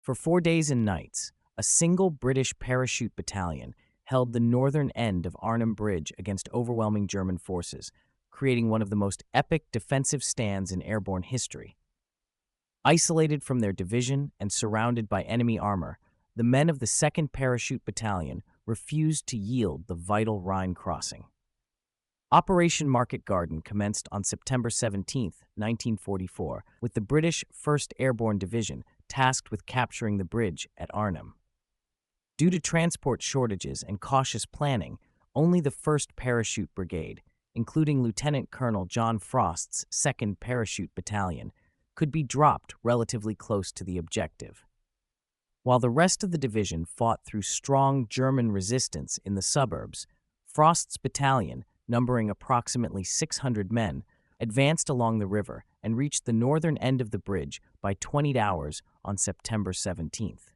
For 4 days and nights, a single British Parachute Battalion held the northern end of Arnhem Bridge against overwhelming German forces, creating one of the most epic defensive stands in airborne history. Isolated from their division and surrounded by enemy armor, the men of the 2nd Parachute Battalion refused to yield the vital Rhine crossing. Operation Market Garden commenced on September 17, 1944, with the British 1st Airborne Division tasked with capturing the bridge at Arnhem. Due to transport shortages and cautious planning, only the 1st Parachute Brigade, including Lieutenant Colonel John Frost's 2nd Parachute Battalion, could be dropped relatively close to the objective. While the rest of the division fought through strong German resistance in the suburbs, Frost's battalion, numbering approximately 600 men, advanced along the river and reached the northern end of the bridge by 20 hours on September 17th.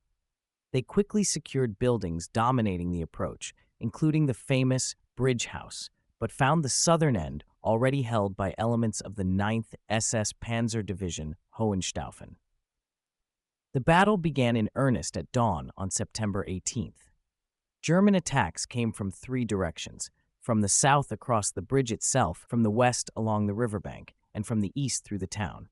They quickly secured buildings dominating the approach, including the famous Bridge House, but found the southern end already held by elements of the 9th SS Panzer Division Hohenstaufen. The battle began in earnest at dawn on September 18th. German attacks came from 3 directions: from the south across the bridge itself, from the west along the riverbank, and from the east through the town.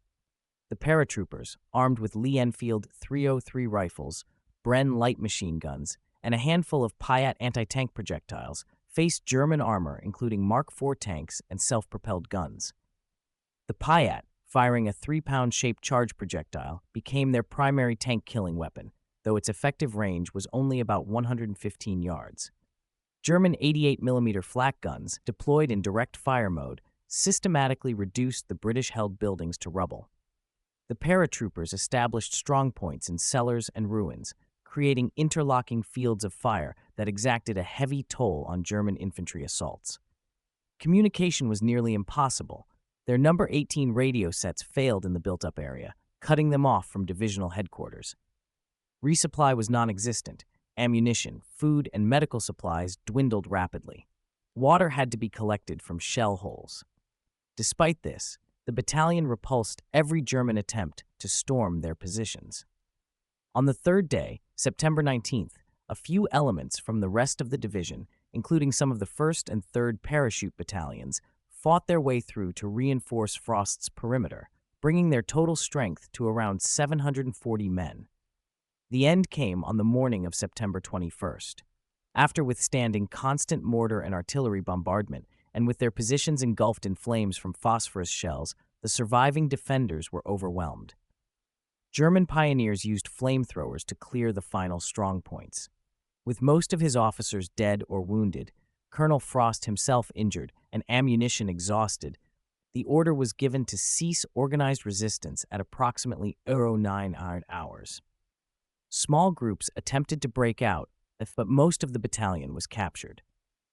The paratroopers, armed with Lee Enfield .303 rifles, Bren light machine guns, and a handful of Piat anti-tank projectiles, faced German armor including Mark IV tanks and self-propelled guns. The Piat, firing a 3-pound-shaped charge projectile, became their primary tank-killing weapon, though its effective range was only about 115 yards. German 88mm flak guns, deployed in direct fire mode, systematically reduced the British-held buildings to rubble. The paratroopers established strongpoints in cellars and ruins, creating interlocking fields of fire that exacted a heavy toll on German infantry assaults. Communication was nearly impossible. Their number 18 radio sets failed in the built-up area, cutting them off from divisional headquarters. Resupply was non-existent. Ammunition, food, and medical supplies dwindled rapidly. Water had to be collected from shell holes. Despite this, the battalion repulsed every German attempt to storm their positions. On the 3rd day, September 19th, a few elements from the rest of the division, including some of the 1st and 3rd Parachute battalions, fought their way through to reinforce Frost's perimeter, bringing their total strength to around 740 men. The end came on the morning of September 21st. After withstanding constant mortar and artillery bombardment, and with their positions engulfed in flames from phosphorus shells, the surviving defenders were overwhelmed. German pioneers used flamethrowers to clear the final strongpoints. With most of his officers dead or wounded, Colonel Frost himself injured, and ammunition exhausted, the order was given to cease organized resistance at approximately 9 hours. Small groups attempted to break out, but most of the battalion was captured.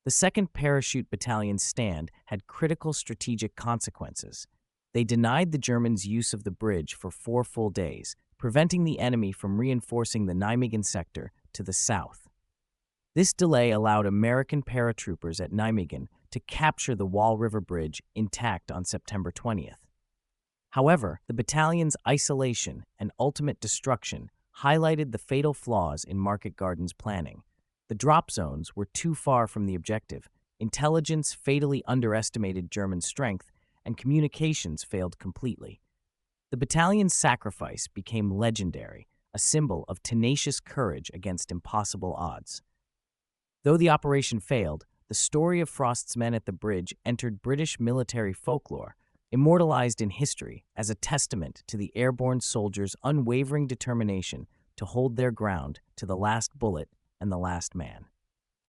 The 2nd Parachute Battalion's stand had critical strategic consequences. They denied the Germans use of the bridge for 4 full days, preventing the enemy from reinforcing the Nijmegen sector to the south. This delay allowed American paratroopers at Nijmegen to capture the Wall River Bridge intact on September 20th. However, the battalion's isolation and ultimate destruction highlighted the fatal flaws in Market Garden's planning. The drop zones were too far from the objective, intelligence fatally underestimated German strength, and communications failed completely. The battalion's sacrifice became legendary, a symbol of tenacious courage against impossible odds. Though the operation failed, the story of Frost's men at the bridge entered British military folklore, immortalized in history as a testament to the airborne soldiers' unwavering determination to hold their ground to the last bullet and the last man.